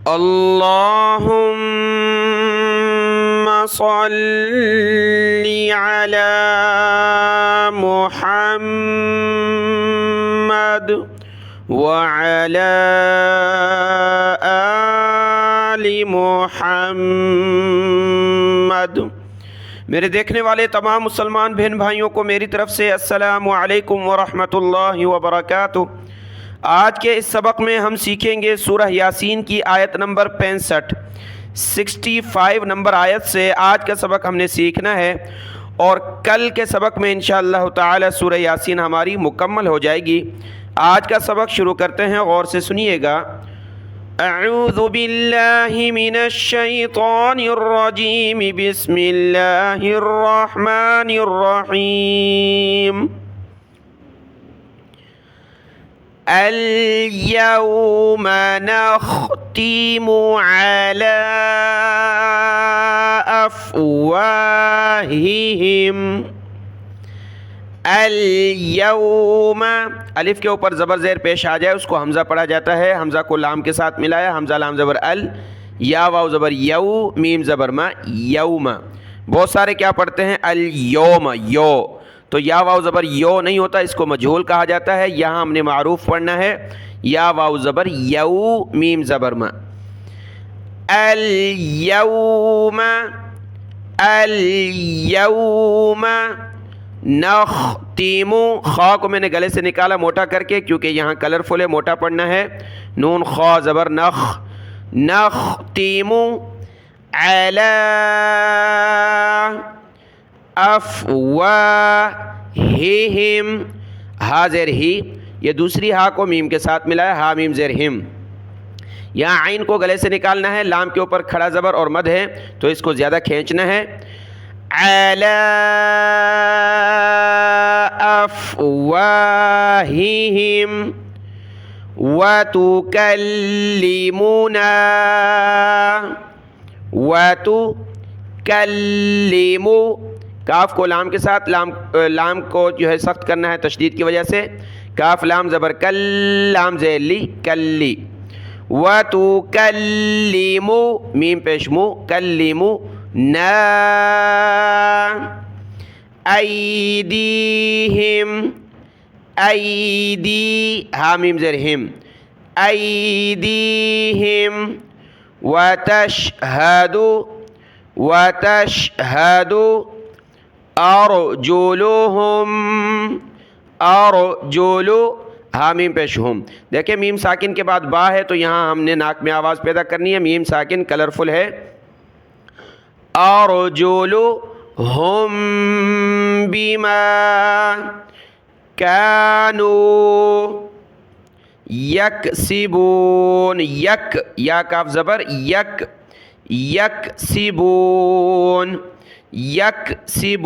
اللهم صل على محمد وعلى آل محمد۔ میرے دیکھنے والے تمام مسلمان بہن بھائیوں کو میری طرف سے السلام علیکم ورحمۃ اللہ وبرکاتہ۔ آج کے اس سبق میں ہم سیکھیں گے سورہ یاسین کی آیت نمبر 65 نمبر آیت سے آج کا سبق ہم نے سیکھنا ہے، اور کل کے سبق میں انشاءاللہ تعالی سورہ یاسین ہماری مکمل ہو جائے گی۔ آج کا سبق شروع کرتے ہیں، غور سے سنیے گا۔ اعوذ باللہ من الشیطان الرجیم، بسم اللہ الرحمن الرحیم۔ اليوم نختم على افواہہم۔ اليوم، الف کے اوپر زبر زیر پیش آ جائے اس کو حمزہ پڑھا جاتا ہے، حمزہ کو لام کے ساتھ ملایا، حمزہ لام زبر ال، یا واو زبر یو، میم زبر ما، یوم۔ بہت سارے کیا پڑھتے ہیں اليوم، یو، تو یا واو زبر یو نہیں ہوتا، اس کو مجہول کہا جاتا ہے۔ یہاں ہم نے معروف پڑھنا ہے، یا واو زبر یو، میم زبر ما۔ اليوم، اليوم نختم، خا کو میں نے گلے سے نکالا موٹا کر کے، کیونکہ یہاں کلرفل ہے، موٹا پڑھنا ہے۔ نون خا زبر نخ، نختم علی افواہہم، ہا زیر ہی، یہ دوسری ہا کو میم کے ساتھ ملایا، ہا میم زیر ہم۔ یہاں عین کو گلے سے نکالنا ہے، لام کے اوپر کھڑا زبر اور مد ہے تو اس کو زیادہ کھینچنا ہے۔ علی افواہہم وتکلمنا، وتکلم، کاف کو لام کے ساتھ، لام کو جو ہے سخت کرنا ہے تشدید کی وجہ سے، کاف لام زبر کل، لام زیر لی، کلی۔ وتکلم، میم پیش مو، کلم نا، ایدیہم، ایدی، ہا میم زیر ہم، ایدیہم، وتشہد، وتشہد ارجلہم، ارجل، ہا میم پیش ہم۔ دیکھیں میم ساکن کے بعد با ہے تو یہاں ہم نے ناک میں آواز پیدا کرنی ہے، میم ساکن کلرفل ہے۔ ارجلہم بما کانوا یکسبون، یک، یا کاف زبر یک، یکسبون، یکسبون۔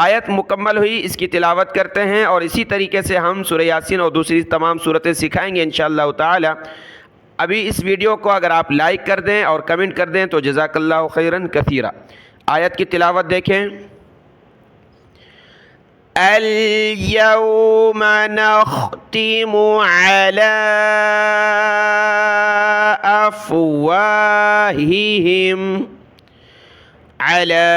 آیت مکمل ہوئی، اس کی تلاوت کرتے ہیں، اور اسی طریقے سے ہم سورہ یاسین اور دوسری تمام صورتیں سکھائیں گے انشاءاللہ تعالی۔ ابھی اس ویڈیو کو اگر آپ لائک کر دیں اور کمنٹ کر دیں تو جزاک اللہ خیرا کثیرا۔ آیت کی تلاوت دیکھیں۔ اليوم نختم على افواہہم، على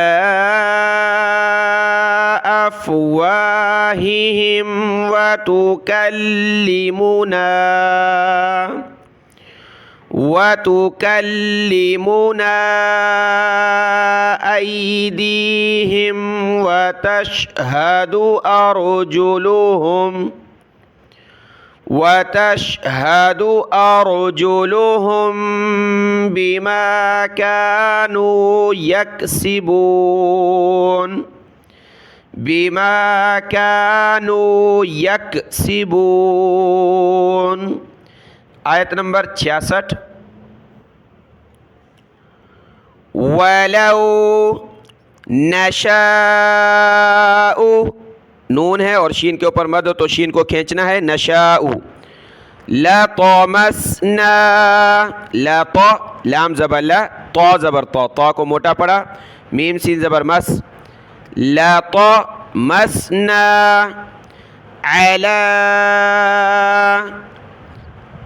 افواہہم وتکلمنا، وتکلمنا ایدیہم وتشہد ارجلہم، وتشہد ارجلہم بما کانوا یکسبون، بما کانوا یکسبون۔ آیت نمبر 66۔ وَلَوْ نَشَاءُ، نون ہے اور شین کے اوپر مد ہو تو شین کو کھینچنا ہے، نشاء۔ لَطَمَسْنَا، لَطَ، لام زبر لا، طا زبر طا، طا کو موٹا پڑا، میم سین زبر مس، لَطَمَسْنَا عَلَى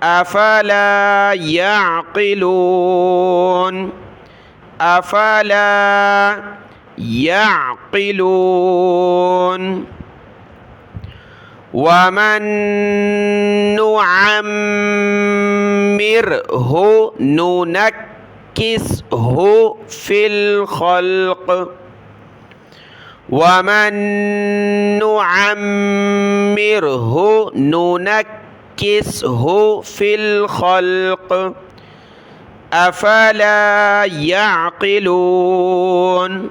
افلا يعقلون افلا يعقلون ومن نعمره ننكسه في الخلق ومن نعمره ننكسه في الخلق افلا يعقلون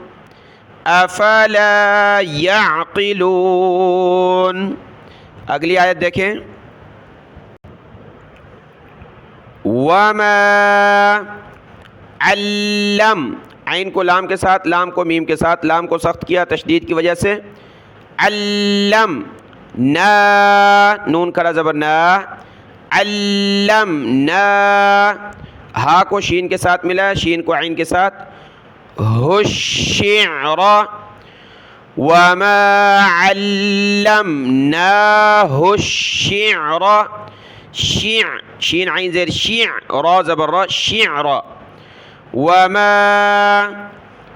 افلا يعقلون. اگلی آیت دیکھیں. وما علم، عین کو لام کے ساتھ، لام کو میم کے ساتھ، لام کو سخت کیا تشدید کی وجہ سے. علم نا، نون کھڑا زبر نا، علم نا. ہا کو شین کے ساتھ ملا، شین کو عین کے ساتھ. الشعر وما علمناه الشعر، شع شین عین زیر شع، را زبر را، شعر. وما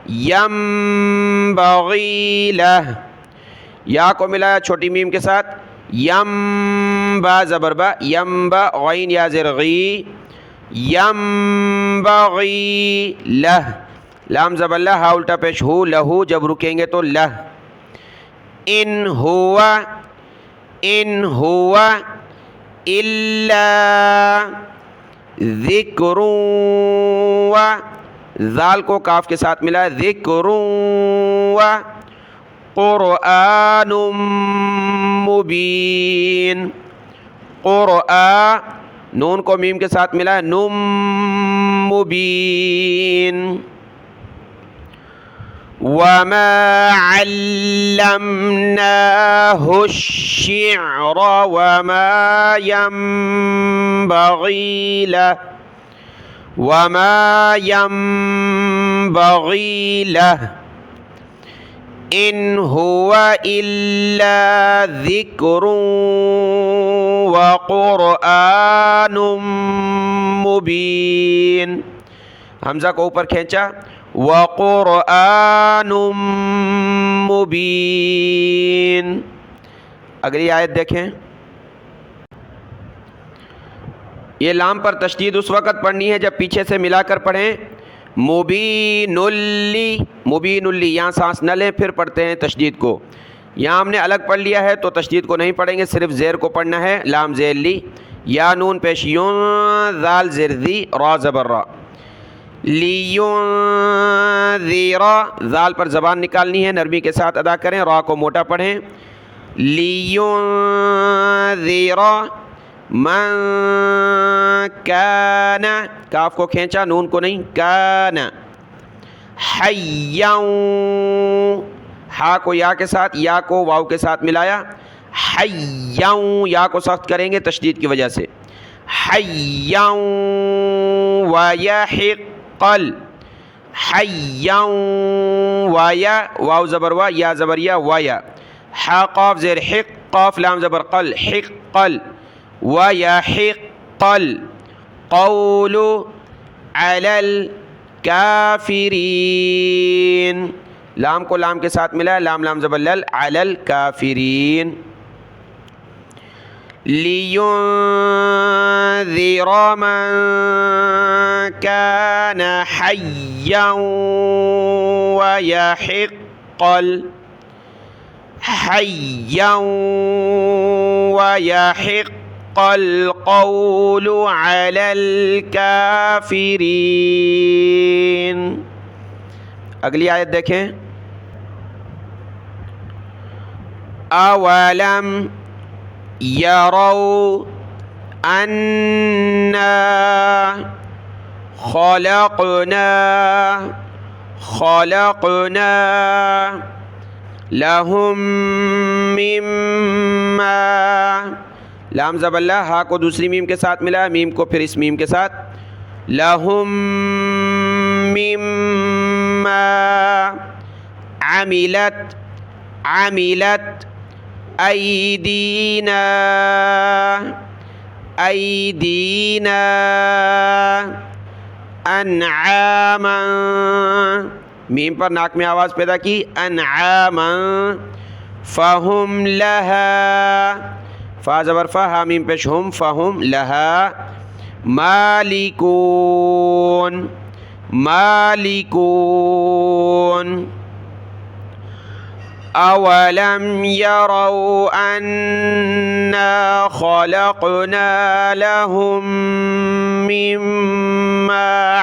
ينبغي له، یا کو ملایا چھوٹی میم کے ساتھ. یم با زبر با، یم با غین یا زیر غی. ينبغي له، لام زبر لہ، ہا الٹا پیش ہو، لہو جب رکیں گے تو لہ. ان هو الا ذکر، و ذال کو کاف کے ساتھ ملا، ذکر و قرآن مبین. قرآن، نون کو میم کے ساتھ ملا، نم مبین. وما علمناه الشعر وما ينبغي له وما ينبغي له إن هو إلا ذكر وقرآن مبين. حمزہ کو اوپر کھینچا، وقرآن مبین. اگلی آیت دیکھیں. یہ لام پر تشدید اس وقت پڑھنی ہے جب پیچھے سے ملا کر پڑھیں. مبین اللی، مبین اللی، یہاں سانس نہ لیں پھر پڑھتے ہیں تشدید کو. یہاں ہم نے الگ پڑھ لیا ہے تو تشدید کو نہیں پڑھیں گے، صرف زیر کو پڑھنا ہے. لام زیر لی، یا نون پیش یون، ذال زیر ذی، را زبر را. لیونذر، ذال پر زبان نکالنی ہے، نرمی کے ساتھ ادا کریں، را کو موٹا پڑھیں. لیونذر من کان، کاف کو کھینچا، نون کو نہیں، کان. حیا، ہا کو یا کے ساتھ، یا کو واو کے ساتھ ملایا. حیا، یا کو سخت کریں گے تشدید کی وجہ سے. حیا ویحق، قل حیا وایا، واو زبر وا، یا زبر یا، وایا. حا قاف زیر حق، قاف لام زبر قل، حق قل. ویحق قل قول علی الکافرین، لام کو لام کے ساتھ ملا، لام لام زبر لل، علی الکافرین. لِيُنذِرَ مَن كَانَ حَيًّا وَيَحِقَّ الْقَوْلُ عَلَى الْكَافِرِينَ. اگلی آیت دیکھیں. اَوَلَمْ يَرَوْا أَنَّا خَلَقْنَا لَهُم مِّمَّا، لام زبر لا، ہا کو دوسری میم کے ساتھ ملا، میم کو پھر اس میم کے ساتھ. لَهُم مِّمَّا عَمِلَتْ أَيْدِينَا ایدینا انعاما، میم پر ناک میں آواز پیدا کی، انعاما، فہم لہا، فا زبر فا، ہا میم پیش ہم، فہم لہا مالکون، مالکون، اولم یروا انا خلقنا لهم مما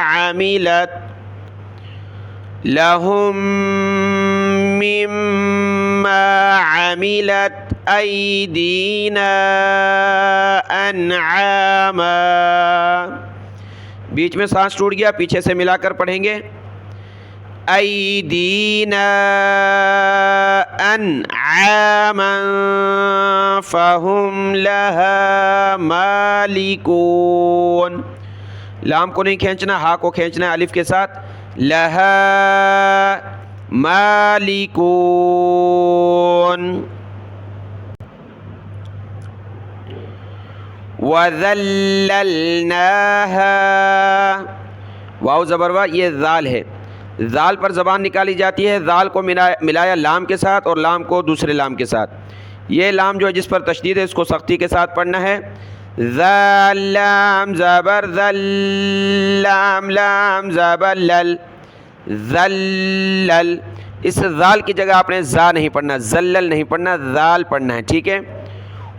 عملت ایدینا انعاما، بیچ میں سانس ٹوٹ گیا، پیچھے سے ملا کر پڑھیں گے، ایدینا انعاما فہم لہا مالکون، لام کو نہیں کھینچنا، ہا کو کھینچنا ہے الف کے ساتھ، لہا مالکون، وَذَلَّلْنَاهَا، واو زبر وا، یہ ذال ہے، ذال پر زبان نکالی جاتی ہے، ذال کو ملایا لام کے ساتھ اور لام کو دوسرے لام کے ساتھ، یہ لام جو ہے جس پر تشدید ہے اس کو سختی کے ساتھ پڑھنا ہے، ذال لام زبر ذل، لام لام زبر لل، ذلل، اس ذال کی جگہ آپ نے زا نہیں پڑھنا، ذلل نہیں پڑھنا، ذال پڑھنا ہے، ٹھیک ہے،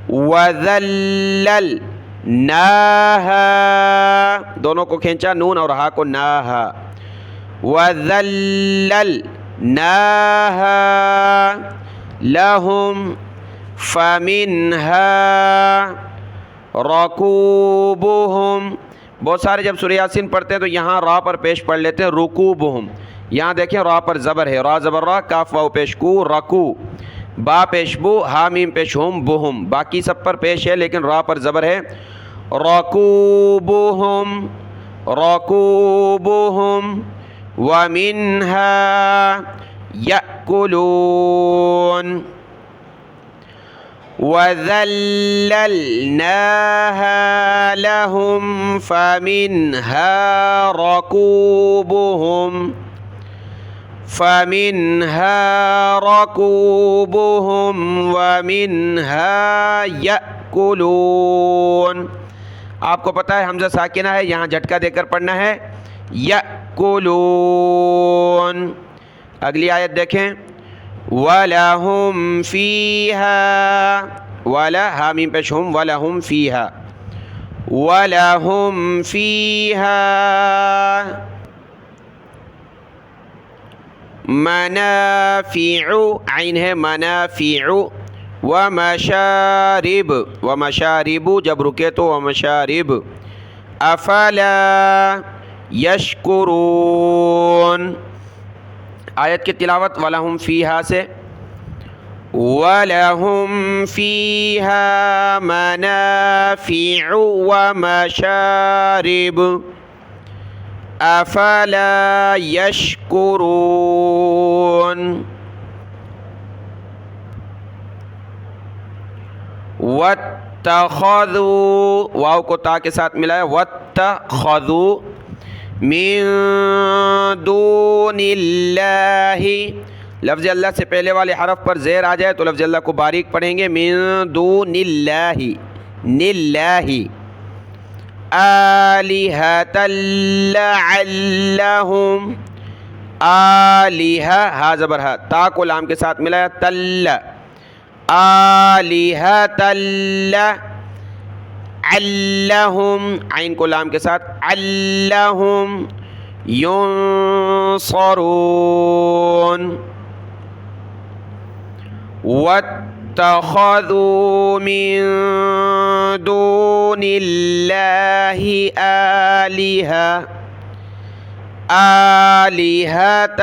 وَذَلَّلْنَاهَا، دونوں کو کھینچا، نون اور ہا کو ناہا، وَذَلَّلْنَاهَا لَهُمْ فَمِنْهَا رَكُوبُهُمْ، بہت سارے جب سورہ یاسین پڑھتے ہیں تو یہاں را پر پیش پڑھ لیتے ہیں رکوبہم، یہاں دیکھیں را پر زبر ہے، را زبر را، کاف واو پیش کو، رکو، با پیش بو، ہا میم پیش ہم، بہم، باقی سب پر پیش ہے لیکن را پر زبر ہے، رکوبہم، رکوبہم، وَمِنْهَا يَأْكُلُونَ، وَذَلَّلْنَاهَا لَهُمْ فَمِنْهَا رَكُوبُهُمْ، وَمِنْهَا يَأْكُلُونَ، آپ کو پتہ ہے حمزہ ساکنہ ہے، یہاں جھٹکا دے کر پڑھنا ہے، یأکلون، اگلی آیت دیکھیں، وَلَهُمْ فِيهَا، وَلَا ہا میم پیش ہم، وَلَهُمْ فِيهَا، وَلَهُمْ فِيهَا منافع، عین ہے منافع، ومشارب، ومشارب جب رکے تو ومشارب، افلا یشکرون، آیت کی تلاوت وَلَهُمْ فِيهَا سے، وَلَهُمْ فِيهَا منافع ومشارب افلا یشکرون، وَاتَّخَذُوا، واو کو تا کے ساتھ ملایا، وَاتَّخَذُوا من دون اللہ، لفظ اللہ سے پہلے والے حرف پر زیر آ جائے تو لفظ اللہ کو باریک پڑھیں گے، من دون اللہ، نلہ، آلہۃ لعلہم، آلہہ، ہا زبر ہا، تا کو لام کے ساتھ ملایا، تل، آلہۃ علہم، عین کو لام کے ساتھ، علہم ینصرون، واتخذوا من دون اللہ آلہۃ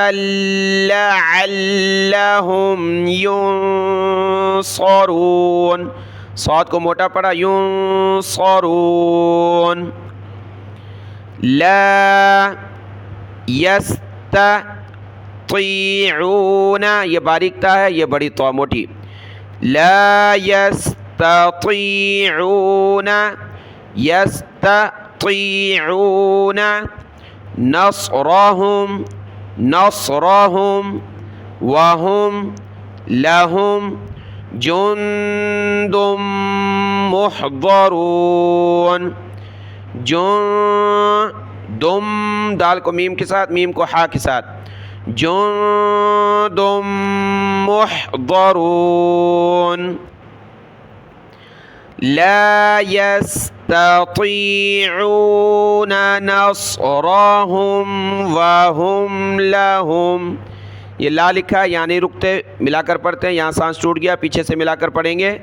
لعلہم ینصرون، صاد کو موٹا پڑا، ینصرون، لا یستطیعون، یہ باریک تا ہے، یہ بڑی تو موٹی، لا یستطیعون يستطيعون نصرهم وهم لهم جند محضرون. دم دال کو میم کے ساتھ، میم کو ہا کے ساتھ. جند محضرون. لا يستطيعون نصرهم وهم لهم. یہ لا لکھا یعنی رکتے، ملا کر پڑھتے ہیں. یہاں سانس ٹوٹ گیا، پیچھے سے ملا کر پڑھیں گے.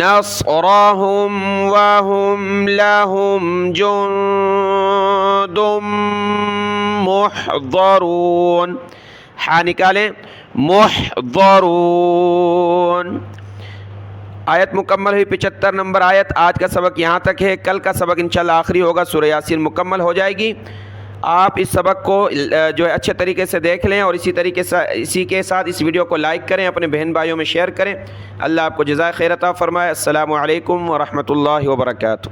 نصرهم وهم لهم جند محضرون. ہا نکالیں، محضرون. آیت مکمل ہوئی. 75 نمبر آیت. آج کا سبق یہاں تک ہے. کل کا سبق انشاءاللہ آخری ہوگا، سورہ یاسین مکمل ہو جائے گی. آپ اس سبق کو جو ہے اچھے طریقے سے دیکھ لیں، اور اسی کے ساتھ اس ویڈیو کو لائک کریں، اپنے بہن بھائیوں میں شیئر کریں. اللہ آپ کو جزائے خیر عطا فرمائے. السلام علیکم ورحمۃ اللہ وبرکاتہ.